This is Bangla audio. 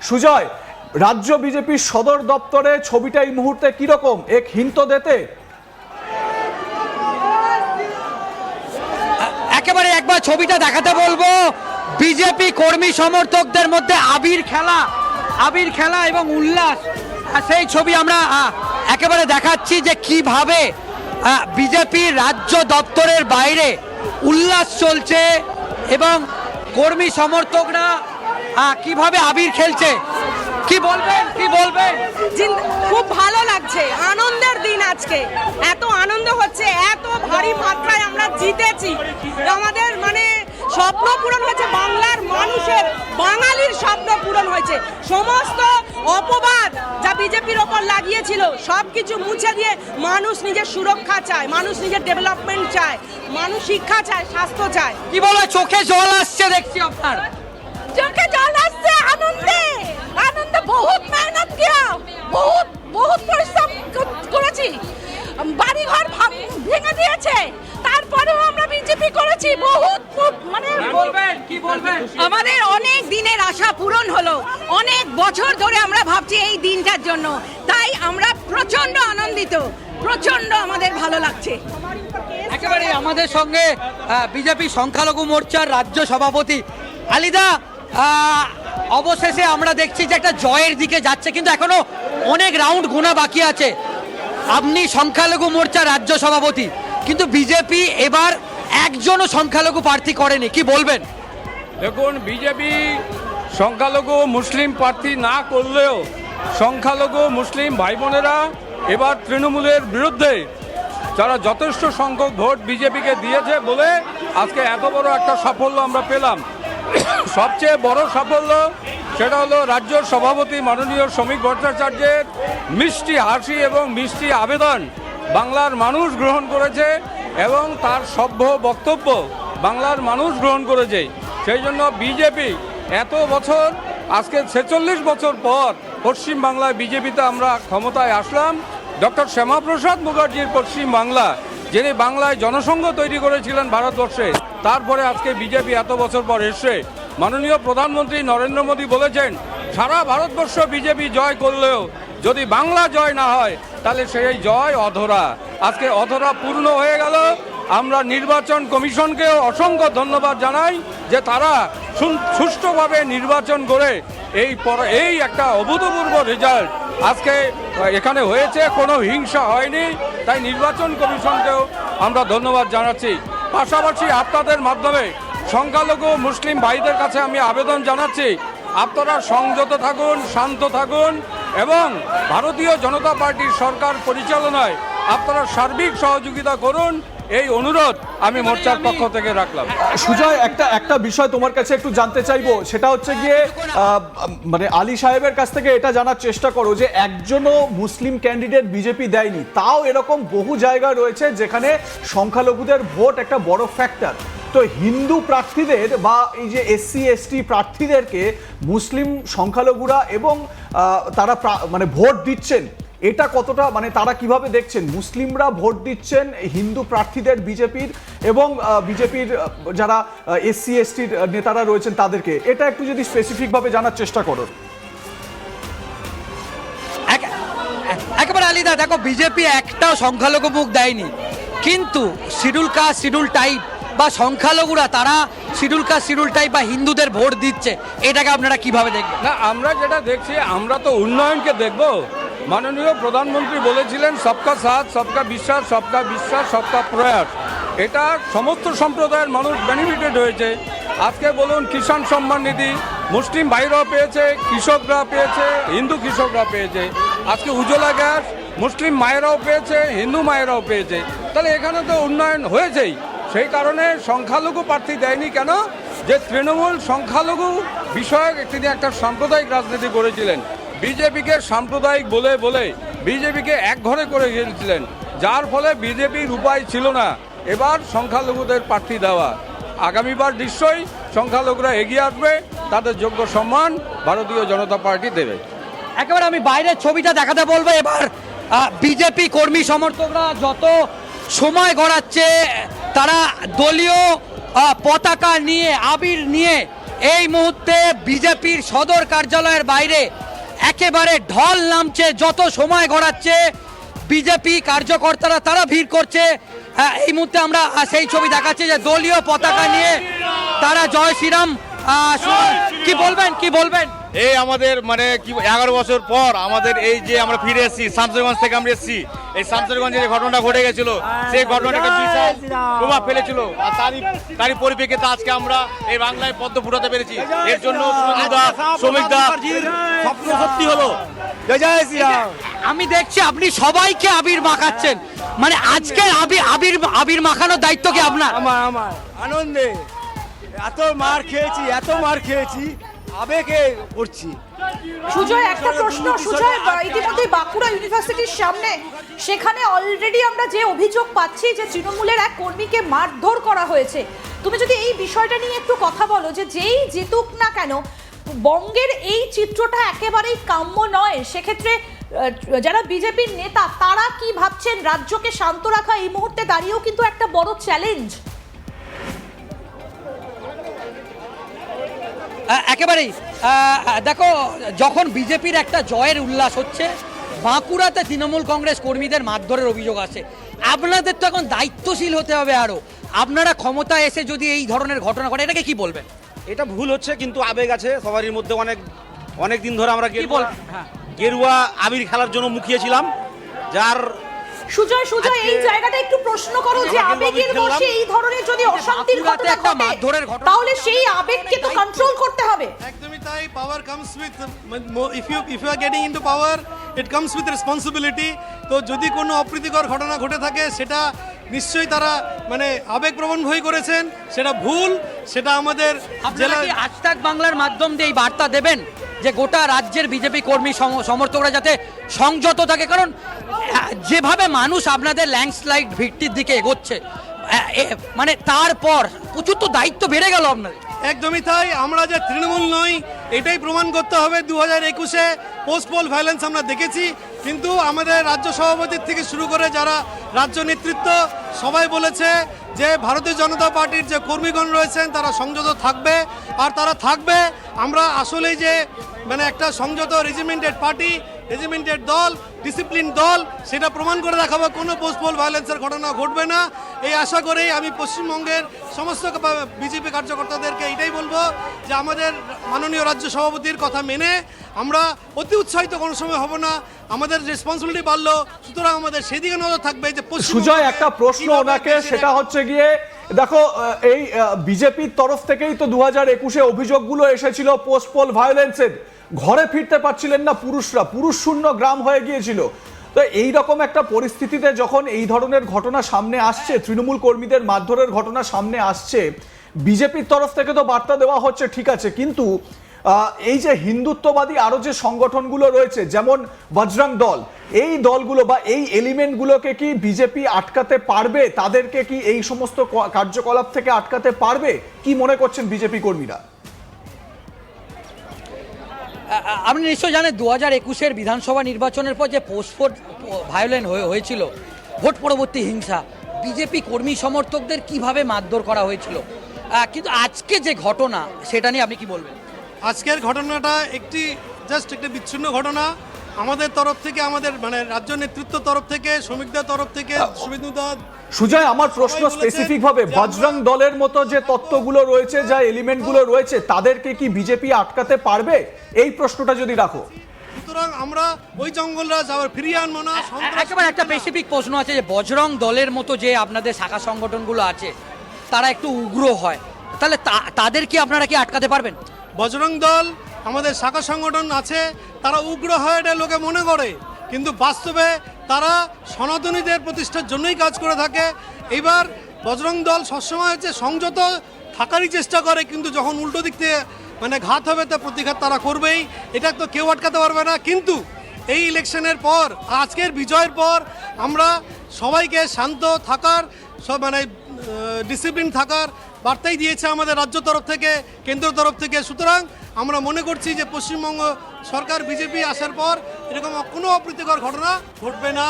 সুজয়, রাজ্য বিজেপির সদর দপ্তরে ছবিটা এই মুহূর্তে কিরকম, এক হিন্ত দেতে? একেবারে একবার ছবিটা দেখাতে বলবো। বিজেপি কর্মী সমর্থকদের মধ্যে আবির খেলা এবং উল্লাস, সেই ছবি আমরা একেবারে দেখাচ্ছি যে কিভাবে বিজেপির রাজ্য দপ্তরের বাইরে উল্লাস চলছে এবং কর্মী সমর্থকরা কিভাবে আবির খেলছে। কি বলবেন? খুব ভালো লাগছে, আনন্দের দিন আজকে। এত আনন্দ হচ্ছে, এত ভারী মাত্রায় আমরা জিতেছি। আমাদের স্বপ্ন পূরণ হয়েছে, বাংলার মানুষের, বাঙালির স্বপ্ন পূরণ হয়েছে। সমস্ত অপবাদ যা বিজেপির ওপর লাগিয়েছিল সবকিছু মুছে দিয়ে মানুষ নিজের সুরক্ষা চায়, মানুষ নিজের ডেভেলপমেন্ট চায়, মানুষ শিক্ষা চায়, স্বাস্থ্য চায়। কি বলে চোখে জল আসছে দেখছি আপনার? চোখে জল আসছে আনন্দে। বহুত মেহনত কিয়া, বহুত পরিশ্রম করেছি, বাড়িঘর ভেঙে দিয়েছে, তারপরেও আমরা বিজেপি করেছি। কি বলবেন? আমাদের অনেক দিনের আশা পূরণ হলো, অনেক বছর ধরে আমরা ভাবছি এই দিনটার জন্য, তাই আমরা প্রচন্ড আনন্দিত, প্রচন্ড আমাদের ভালো লাগছে। একেবারে আমাদের সঙ্গে বিজেপি সংখ্যালঘু মোর্চার রাজ্য সভাপতি আলিদা। অবশেষে আমরা দেখছি যে একটা জয়ের দিকে যাচ্ছে, কিন্তু এখনো অনেক রাউন্ড গোনা বাকি আছে। আপনি সংখ্যালঘু মোর্চার রাজ্য সভাপতি, কিন্তু বিজেপি এবার একজনও সংখ্যালঘু প্রার্থী করেনি, কি বলবেন? দেখুন, বিজেপি সংখ্যালঘু মুসলিম প্রার্থী না করলেও সংখ্যালঘু মুসলিম ভাই বোনেরা এবার তৃণমূলের বিরুদ্ধে যারা যথেষ্ট সংখ্যক ভোট বিজেপিকে দিয়েছে বলে আজকে এত বড় একটা সাফল্য আমরা পেলাম। সবচেয়ে বড় সাফল্য সেটা হলো রাজ্য সভাপতি মাননীয় শ্রমিক ভট্টাচার্যের মিষ্টি হাসি এবং মিষ্টি আবেদন বাংলার মানুষ গ্রহণ করেছে এবং তার সভ্য বক্তব্য বাংলার মানুষ গ্রহণ করেছে। সেই জন্য বিজেপি এত বছর, আজকে 46 বছর পর পশ্চিম বাংলায় বিজেপিতে আমরা ক্ষমতায় আসলাম। ডক্টর শ্যামাপ্রসাদ মুখার্জির পশ্চিম বাংলা, যিনি বাংলায় জনসংঘ তৈরি করেছিলেন ভারতবর্ষে, তারপরে আজকে বিজেপি এত বছর পর এসে মাননীয় প্রধানমন্ত্রী নরেন্দ্র মোদী বলেছেন সারা ভারতবর্ষ বিজেপি জয় করলেও যদি বাংলা জয় না হয় তাহলে সেই জয় অধরা। আজকে অধরা পূর্ণ হয়ে গেল। আমরা নির্বাচন কমিশনকেও অসংখ্য ধন্যবাদ জানাই যে তারা সুষ্ঠুভাবে নির্বাচন করে এই একটা অভূতপূর্ব রেজাল্ট আজকে এখানে হয়েছে, কোনো হিংসা হয়নি। তাই নির্বাচন কমিশনকেও আমরা ধন্যবাদ জানাচ্ছি। পাশাপাশি আপনাদের মাধ্যমে সংখ্যালঘু মুসলিম ভাইদের কাছে আমি আবেদন জানাচ্ছি, আপনারা সংযত থাকুন, শান্ত থাকুন এবং ভারতীয় জনতা পার্টির সরকার পরিচালনায় আপনারা সার্বিক সহযোগিতা করুন, এই অনুরোধ আমি মোর্চার পক্ষ থেকে রাখলাম। সুজয়, একটা বিষয় তোমার কাছে একটু জানতে চাইবো, সেটা হচ্ছে গিয়ে আলী সাহেবের কাছ থেকে এটা জানার চেষ্টা করো যে একজনও মুসলিম ক্যান্ডিডেট বিজেপি দেয়নি, তাও এরকম বহু জায়গা রয়েছে যেখানে সংখ্যালঘুদের ভোট একটা বড় ফ্যাক্টর। তো হিন্দু প্রার্থীদের বা এই যে SC ST প্রার্থীদেরকে মুসলিম সংখ্যালঘুরা এবং তারা ভোট দিচ্ছেন, এটা কতটা তারা কিভাবে দেখছেন? মুসলিমরা ভোট দিচ্ছেন হিন্দু প্রার্থীদের বিজেপির এবং বিজেপির যারা SC ST নেতারা রয়েছেন তাদেরকে, এটা একটু যদি স্পেসিফিক ভাবে জানার চেষ্টা করো। একেবারে আলিদা, দেখো বিজেপি একটাও সংখ্যালঘু মুখ দেয়নি, কিন্তু শিডিউল কাস্ট, শিডিউল টাইপ বা সংখ্যালঘুরা তারা শিডিউল কাস্ট, শিডিউল টাইপ বা হিন্দুদের ভোট দিচ্ছে, এটাকে আপনারা কিভাবে দেখবেন? না, আমরা যেটা দেখছি, আমরা তো উন্নয়নকে দেখব। মাননীয় প্রধানমন্ত্রী বলেছিলেন সবকা সাথ, সবকা বিশ্বাস, সবকা প্রয়াস। এটা সমস্ত সম্প্রদায়ের মানুষ বেনিফিটেড হয়েছে। আজকে বলুন কিষাণ সম্মান নিধি মুসলিম ভাইরাও পেয়েছে, কৃষকরা পেয়েছে, হিন্দু কৃষকরা পেয়েছে। আজকে উজ্জ্বলা গ্যাস মুসলিম মায়েরাও পেয়েছে, হিন্দু মায়েরাও পেয়েছে। তাহলে এখানে তো উন্নয়ন হয়েছেই। সেই কারণে সংখ্যালঘু প্রার্থী দেয়নি কেন? যে তৃণমূল সংখ্যালঘু বিষয়ক তিনি একটা সাম্প্রদায়িক রাজনীতি করেছিলেন, বিজেপিকে সাম্প্রদায়িক বলে বলে বিজেপিকে এক ঘরে করে গিয়েছিলেন, যার ফলে বিজেপির উপায় ছিল না এবার সংখ্যালঘুদের প্রার্থী দেওয়া। আগামীবার নিশ্চয়ই সংখ্যালঘুরা এগিয়ে আসবে, তাদের যোগ্য সম্মান ভারতীয় জনতা পার্টি দেবে। একেবারে আমি বাইরের ছবিটা দেখাতে বলবো। এবার বিজেপি কর্মী সমর্থকরা যত সময় গড়াচ্ছে, তারা দলীয় পতাকা নিয়ে, আবির নিয়ে এই মুহূর্তে বিজেপির সদর কার্যালয়ের বাইরে একেবারে ঢল নামছে, যত সময় গড়াচ্ছে বিজেপি কার্যকর্তারা তারা ভিড় করছে। এই মুহূর্তে আমরা সেই ছবি দেখাচ্ছি যে দলীয় পতাকা নিয়ে তারা জয় শ্রীরাম। কি বলবেন? এই আমাদের মানে কি 11 বছর পর আমাদের এই যে আমরা ফিরে এসেছি, শামসেরগঞ্জ থেকে আমরা এসেছি। এই শামসেরগঞ্জে যে ঘটনাটা ঘটে গেছিল সেই ঘটনাটা একটা বিশাল প্রভাব ফেলেছিল, আর তারই পরিপ্রেক্ষিতে আজকে আমরা এই বাংলায় পদ্ম ফুটাতে পেরেছি। এর জন্য শ্রমিকদা স্বপ্ন সত্যি হলো। জয় জয় শ্রীরাম। আমি দেখছি আপনি সবাইকে আবির মাখাচ্ছেন, মানে আজকে আবির মাখানোর দায়িত্ব কি আপনার? আমার আনন্দে এত মার খেয়েছি আবেগে করছি। সুজয়, একটা প্রশ্ন। সুজয়, ইতিমধ্যে বাঁকুড়া ইউনিভার্সিটির সামনে সেখানে অলরেডি আমরা যে অভিযোগ পাচ্ছি যে তৃণমূলের এক কর্মীকে মারধর করা হয়েছে, তুমি যদি এই বিষয়টা নিয়ে একটু কথা বলো যে যেই জিতুক না কেন বঙ্গের এই চিত্রটা একেবারেই কাম্য নয়। সেক্ষেত্রে যারা বিজেপির নেতা তারা কি ভাবছেন? রাজ্যকে শান্ত রাখা এই মুহূর্তে দাঁড়িয়েও কিন্তু একটা বড় চ্যালেঞ্জ। একেবারেই দেখো, যখন বিজেপির একটা জয়ের উল্লাস হচ্ছে, বাঁকুড়াতে তৃণমূল কংগ্রেস কর্মীদের মারধরের অভিযোগ আছে। আপনাদের তো এখন দায়িত্বশীল হতে হবে আরো। আপনারা ক্ষমতা এসে যদি এই ধরনের ঘটনা ঘটে, এটাকে কি বলবেন? এটা ভুল হচ্ছে, কিন্তু আবেগ আছে সবারই মধ্যে। অনেক দিন ধরে আমরা হ্যাঁ, গেরুয়া আবির খেলার জন্য মুখিয়েছিলাম, যার সুজয়, এই জায়গাটা একটু প্রশ্ন করো যে আবেগের বশে এই ধরনের যদি অশান্তির ঘটনা ঘটে তাহলে সেই আবেগকে তো কন্ট্রোল করতে হবে। একদমই তাই। Power comes with, if you are getting into power it comes with responsibility. তো যদি কোনো অপ্রীতিকর ঘটনা ঘটে থাকে সেটা নিশ্চয়ই তারা মানে আবেগপ্রবণ হয়ে করেছেন, সেটা ভুল। সেটা আমাদের জেলা আজতাক বাংলার মাধ্যম দিয়ে এই বার্তা দেবেন যে গোটা রাজ্যের বিজেপি কর্মী সমর্থকরা যাতে সংযত থাকে, কারণ যেভাবে মানুষ আপনাদের ল্যান্ডস্লাইড ভিত্তির দিকে এগোচ্ছে, মানে তারপর প্রচুর তো দায়িত্ব বেড়ে গেল আপনাদের। একদমই তাই। আমরা যে তৃণমূল নই এটাই প্রমাণ করতে হবে। 2021-এ পোস্ট পোল ভায়োলেন্স আমরা দেখেছি, কিন্তু আমাদের রাজ্য সভাপতির থেকে শুরু করে যারা রাজ্য নেতৃত্ব সবাই বলেছে যে ভারতীয় জনতা পার্টির যে কর্মীগণ রয়েছেন তারা সংযত থাকবে, আর তারা থাকবে। আমরা আসলেই যে মানে একটা সংযত রেজিমেন্টেড পার্টি, রেজিমেন্টেড দল, ডিসিপ্লিন দল, সেটা প্রমাণ করে দেখাবো। কোনো পোস্ট পোল ভায়োলেন্সের ঘটনা ঘটবে না এই আশা করেই আমি পশ্চিমবঙ্গের সমস্ত বিজেপি কার্যকর্তাদেরকে এটাই বলবো যে আমাদের মাননীয় রাজ্য সভাপতির কথা মেনে আমরা অতি উৎসাহিত কোনো সময় হব না। আমাদের রেসপন্সিবিলিটি বাড়লো, সুতরাং আমাদের সেদিকে নজর থাকবে যে সুজয়, একটা প্রশ্ন ওনাকে, সেটা হচ্ছে গিয়ে দেখো এই বিজেপির তরফ থেকেই তো 2021-এ অভিযোগগুলো এসেছিল পোস্ট পোল ভায়োলেন্সের। ঘরে ফিরতে পারছিলেন না পুরুষরা, পুরুষ শূন্য গ্রাম হয়ে গিয়েছিল। তো এই রকম একটা পরিস্থিতিতে যখন এই ধরনের ঘটনা সামনে আসছে, তৃণমূল কর্মীদের মারধরের ঘটনা সামনে আসছে, বিজেপির তরফ থেকে তো বার্তা দেওয়া হচ্ছে ঠিক আছে, কিন্তু এই যে হিন্দুত্ববাদী আরো যে সংগঠনগুলো রয়েছে যেমন বজরং দল, এই দলগুলো বা এই এলিমেন্টগুলোকে কি বিজেপি আটকাতে পারবে? তাদেরকে কি এই সমস্ত কার্যকলাপ থেকে আটকাতে পারবে? কি মনে করছেন বিজেপি কর্মীরা? আপনি নিশ্চয়ই জানেন 2021-এর বিধানসভা নির্বাচনের পর যে পোস্টপোল ভায়োলেন্স হয়েছিল, ভোট পরবর্তী হিংসা, বিজেপি কর্মী সমর্থকদের কিভাবে মারধর করা হয়েছিল, কিন্তু আজকে যে ঘটনা সেটা নিয়ে আপনি কি বলবেন? আজকের ঘটনাটা একটি জাস্ট একটা বিচ্ছিন্ন ঘটনা। আমাদের তরফ থেকে, আমাদের মানে রাজ্য নেতৃত্ব তরফ থেকে, শ্রমিকদের তরফ থেকে, সুজয়, আমার প্রশ্ন স্পেসিফিক ভাবে বজরং দলের মতো যে তত্ত্বগুলো রয়েছে, যা এলিমেন্টগুলো রয়েছে, তাদেরকে কি বিজেপি আটকাতে পারবে? এই প্রশ্নটা যদি রাখো। সুতরাং আমরা ওই জঙ্গলরাজ আবার ফিরিয়ে আনবো না। একেবারে একটা স্পেসিফিক প্রশ্ন আছে যে বজরং দলের মতো যে আপনাদের শাখা সংগঠনগুলো আছে তারা একটু উগ্র হয়, তাহলে তাদের কি আপনারা কি আটকাতে পারবেন? বজরং দল আমাদের শাখা সংগঠন আছে, তারা উগ্র হয় এটা লোকে মনে করে, কিন্তু বাস্তবে তারা সনাতনীদের প্রতিষ্ঠার জন্যই কাজ করে থাকে। এবার বজরং দল সবসময় হচ্ছে সংযত থাকারই চেষ্টা করে, কিন্তু যখন উল্টো দিক থেকে মানে ঘাত হবে তা প্রতিঘাত তারা করবেই, এটা তো কেউ আটকাতে পারবে না। কিন্তু এই ইলেকশনের পর, আজকের বিজয়ের পর আমরা সবাইকে শান্ত থাকার, সব মানে ডিসিপ্লিন থাকার বার্তাই দিয়েছে আমাদের রাজ্য তরফ থেকে, কেন্দ্র তরফ থেকে। সুতরাং আমরা মনে করছি যে পশ্চিমবঙ্গ সরকার বিজেপি আসার পর এরকম কোনো অপ্রীতিকর ঘটনা ঘটবে না।